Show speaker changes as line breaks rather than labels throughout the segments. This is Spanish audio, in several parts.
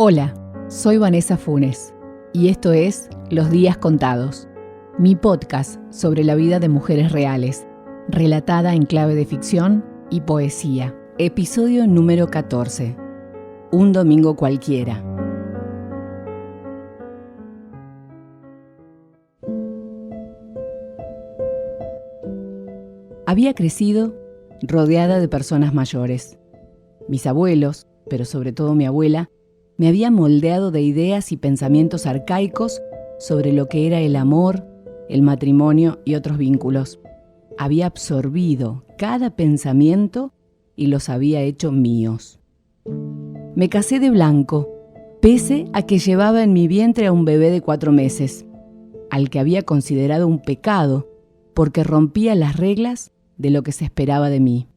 Hola, soy Vanessa Funes y esto es Los Días Contados, mi podcast sobre la vida de mujeres reales, relatada en clave de ficción y poesía. Episodio número 14. Un domingo cualquiera. Había crecido rodeada de personas mayores. Mis abuelos, pero sobre todo mi abuela, me había moldeado de ideas y pensamientos arcaicos sobre lo que era el amor, el matrimonio y otros vínculos. Había absorbido cada pensamiento y los había hecho míos. Me casé de blanco, pese a que llevaba en mi vientre a un bebé de 4 meses, al que había considerado un pecado porque rompía las reglas de lo que se esperaba de mí.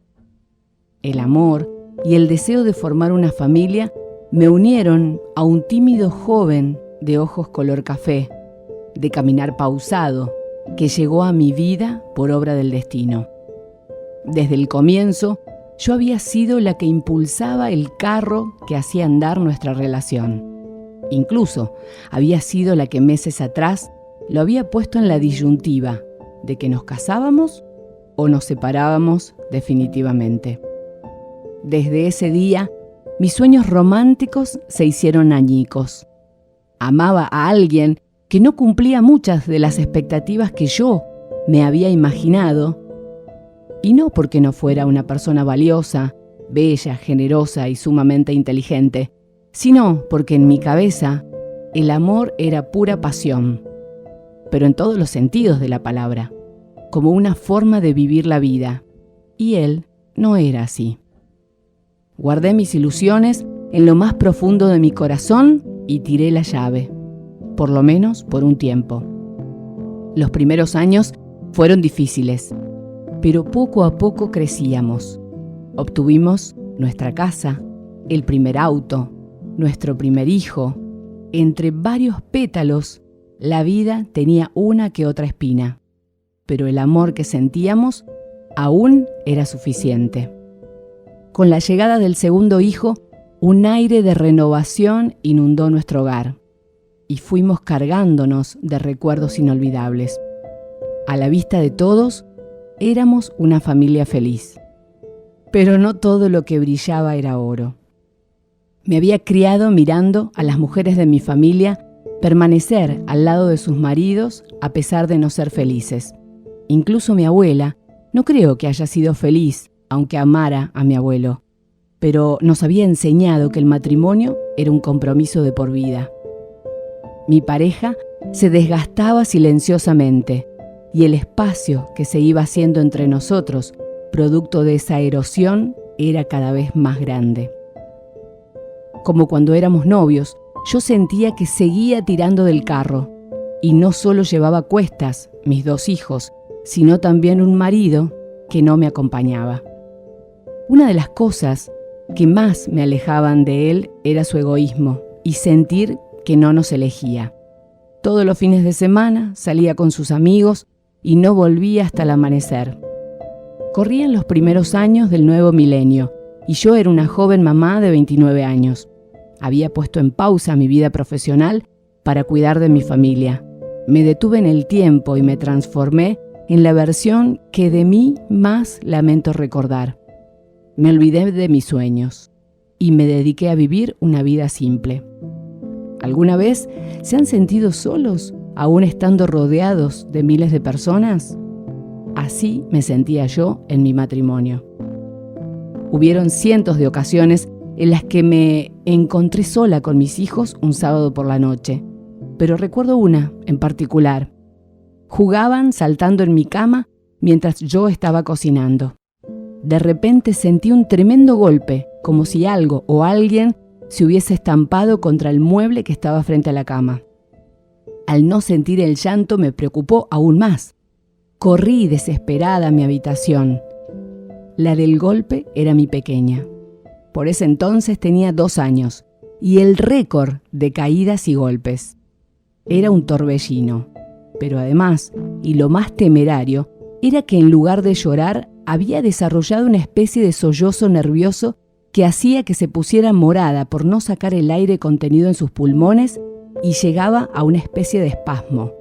El amor y el deseo de formar una familia me unieron a un tímido joven de ojos color café, de caminar pausado, que llegó a mi vida por obra del destino. Desde el comienzo, yo había sido la que impulsaba el carro que hacía andar nuestra relación. Incluso había sido la que meses atrás lo había puesto en la disyuntiva de que nos casábamos o nos separábamos definitivamente. Desde ese día, mis sueños románticos se hicieron añicos. Amaba a alguien que no cumplía muchas de las expectativas que yo me había imaginado, y no porque no fuera una persona valiosa, bella, generosa y sumamente inteligente, sino porque en mi cabeza el amor era pura pasión, pero en todos los sentidos de la palabra, como una forma de vivir la vida, y él no era así. Guardé mis ilusiones en lo más profundo de mi corazón y tiré la llave, por lo menos por un tiempo. Los primeros años fueron difíciles, pero poco a poco crecíamos. Obtuvimos nuestra casa, el primer auto, nuestro primer hijo. Entre varios pétalos, la vida tenía una que otra espina, pero el amor que sentíamos aún era suficiente. Con la llegada del segundo hijo, un aire de renovación inundó nuestro hogar y fuimos cargándonos de recuerdos inolvidables. A la vista de todos, éramos una familia feliz. Pero no todo lo que brillaba era oro. Me había criado mirando a las mujeres de mi familia permanecer al lado de sus maridos a pesar de no ser felices. Incluso mi abuela, no creo que haya sido feliz, aunque amara a mi abuelo, pero nos había enseñado que el matrimonio era un compromiso de por vida. Mi pareja se desgastaba silenciosamente y el espacio que se iba haciendo entre nosotros, producto de esa erosión, era cada vez más grande. Como cuando éramos novios, yo sentía que seguía tirando del carro y no solo llevaba a cuestas mis 2 hijos, sino también un marido que no me acompañaba. Una de las cosas que más me alejaban de él era su egoísmo y sentir que no nos elegía. Todos los fines de semana salía con sus amigos y no volvía hasta el amanecer. Corrían los primeros años del nuevo milenio y yo era una joven mamá de 29 años. Había puesto en pausa mi vida profesional para cuidar de mi familia. Me detuve en el tiempo y me transformé en la versión que de mí más lamento recordar. Me olvidé de mis sueños y me dediqué a vivir una vida simple. ¿Alguna vez se han sentido solos, aún estando rodeados de miles de personas? Así me sentía yo en mi matrimonio. Hubieron cientos de ocasiones en las que me encontré sola con mis hijos un sábado por la noche, pero recuerdo una en particular. Jugaban saltando en mi cama mientras yo estaba cocinando. De repente sentí un tremendo golpe, como si algo o alguien se hubiese estampado contra el mueble que estaba frente a la cama. Al no sentir el llanto me preocupó aún más. Corrí desesperada a mi habitación. La del golpe era mi pequeña. Por ese entonces tenía 2 años y el récord de caídas y golpes. Era un torbellino, pero además, y lo más temerario, era que en lugar de llorar, había desarrollado una especie de sollozo nervioso que hacía que se pusiera morada por no sacar el aire contenido en sus pulmones y llegaba a una especie de espasmo.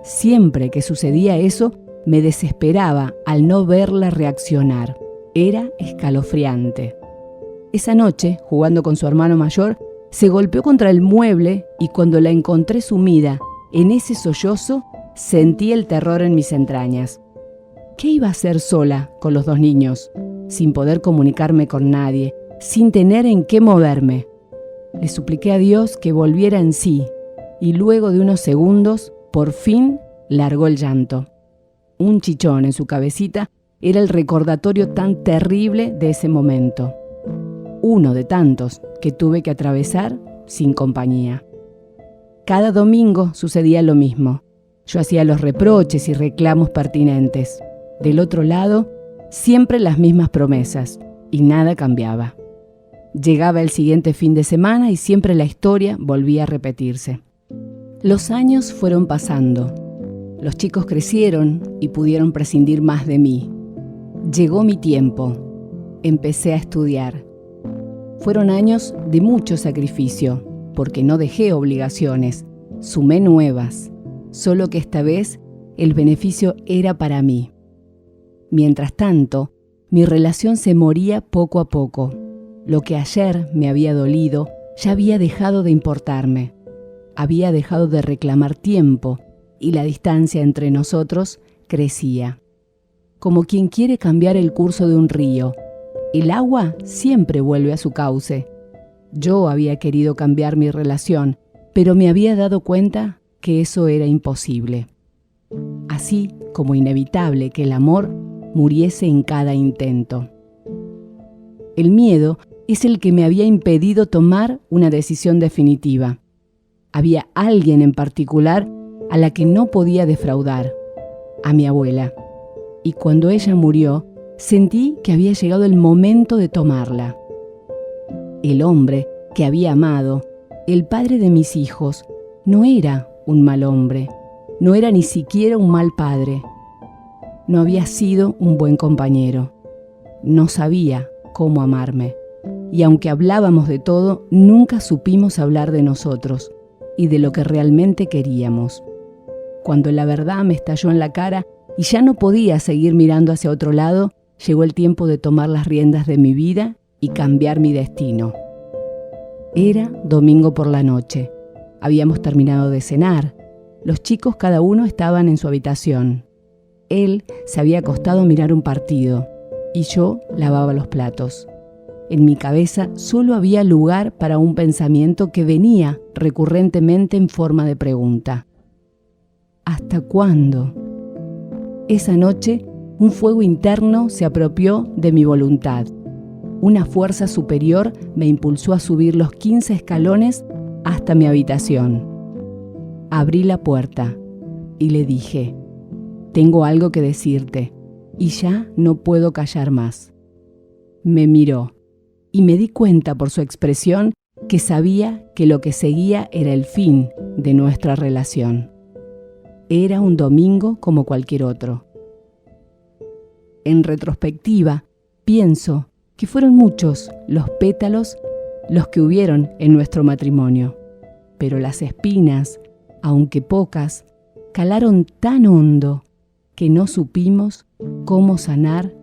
Siempre que sucedía eso, me desesperaba al no verla reaccionar. Era escalofriante. Esa noche, jugando con su hermano mayor, se golpeó contra el mueble y cuando la encontré sumida en ese sollozo, sentí el terror en mis entrañas. ¿Qué iba a hacer sola con los dos niños? Sin poder comunicarme con nadie, sin tener en qué moverme. Le supliqué a Dios que volviera en sí y luego de unos segundos, por fin, largó el llanto. Un chichón en su cabecita era el recordatorio tan terrible de ese momento. Uno de tantos que tuve que atravesar sin compañía. Cada domingo sucedía lo mismo. Yo hacía los reproches y reclamos pertinentes. Del otro lado, siempre las mismas promesas, y nada cambiaba. Llegaba el siguiente fin de semana y siempre la historia volvía a repetirse. Los años fueron pasando. Los chicos crecieron y pudieron prescindir más de mí. Llegó mi tiempo. Empecé a estudiar. Fueron años de mucho sacrificio, porque no dejé obligaciones, sumé nuevas, solo que esta vez el beneficio era para mí. Mientras tanto, mi relación se moría poco a poco. Lo que ayer me había dolido ya había dejado de importarme. Había dejado de reclamar tiempo y la distancia entre nosotros crecía. Como quien quiere cambiar el curso de un río, el agua siempre vuelve a su cauce. Yo había querido cambiar mi relación, pero me había dado cuenta que eso era imposible. Así como inevitable que el amor muriese en cada intento. El miedo es el que me había impedido tomar una decisión definitiva. Había alguien en particular a la que no podía defraudar, a mi abuela. Y cuando ella murió, sentí que había llegado el momento de tomarla. El hombre que había amado, el padre de mis hijos, no era un mal hombre, no era ni siquiera un mal padre. No había sido un buen compañero. No sabía cómo amarme. Y aunque hablábamos de todo, nunca supimos hablar de nosotros y de lo que realmente queríamos. Cuando la verdad me estalló en la cara y ya no podía seguir mirando hacia otro lado, llegó el tiempo de tomar las riendas de mi vida y cambiar mi destino. Era domingo por la noche. Habíamos terminado de cenar. Los chicos cada uno estaban en su habitación. Él se había acostado a mirar un partido y yo lavaba los platos. En mi cabeza solo había lugar para un pensamiento que venía recurrentemente en forma de pregunta. ¿Hasta cuándo? Esa noche, un fuego interno se apropió de mi voluntad. Una fuerza superior me impulsó a subir los 15 escalones hasta mi habitación. Abrí la puerta y le dije: «Tengo algo que decirte y ya no puedo callar más». Me miró y me di cuenta por su expresión que sabía que lo que seguía era el fin de nuestra relación. Era un domingo como cualquier otro. En retrospectiva, pienso que fueron muchos los pétalos los que hubieron en nuestro matrimonio, pero las espinas, aunque pocas, calaron tan hondo que no supimos cómo sanar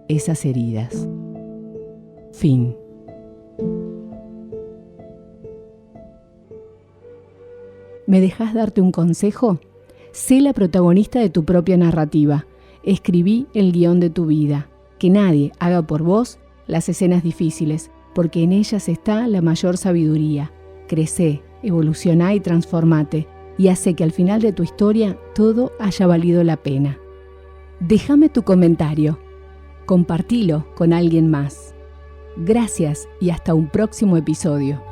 esas heridas. Fin. ¿Me dejás darte un consejo? Sé la protagonista de tu propia narrativa. Escribí el guión de tu vida. Que nadie haga por vos las escenas difíciles, porque en ellas está la mayor sabiduría. Crecé, evolucioná y transformate, y hace que al final de tu historia todo haya valido la pena. Déjame tu comentario. Compartilo con alguien más. Gracias y hasta un próximo episodio.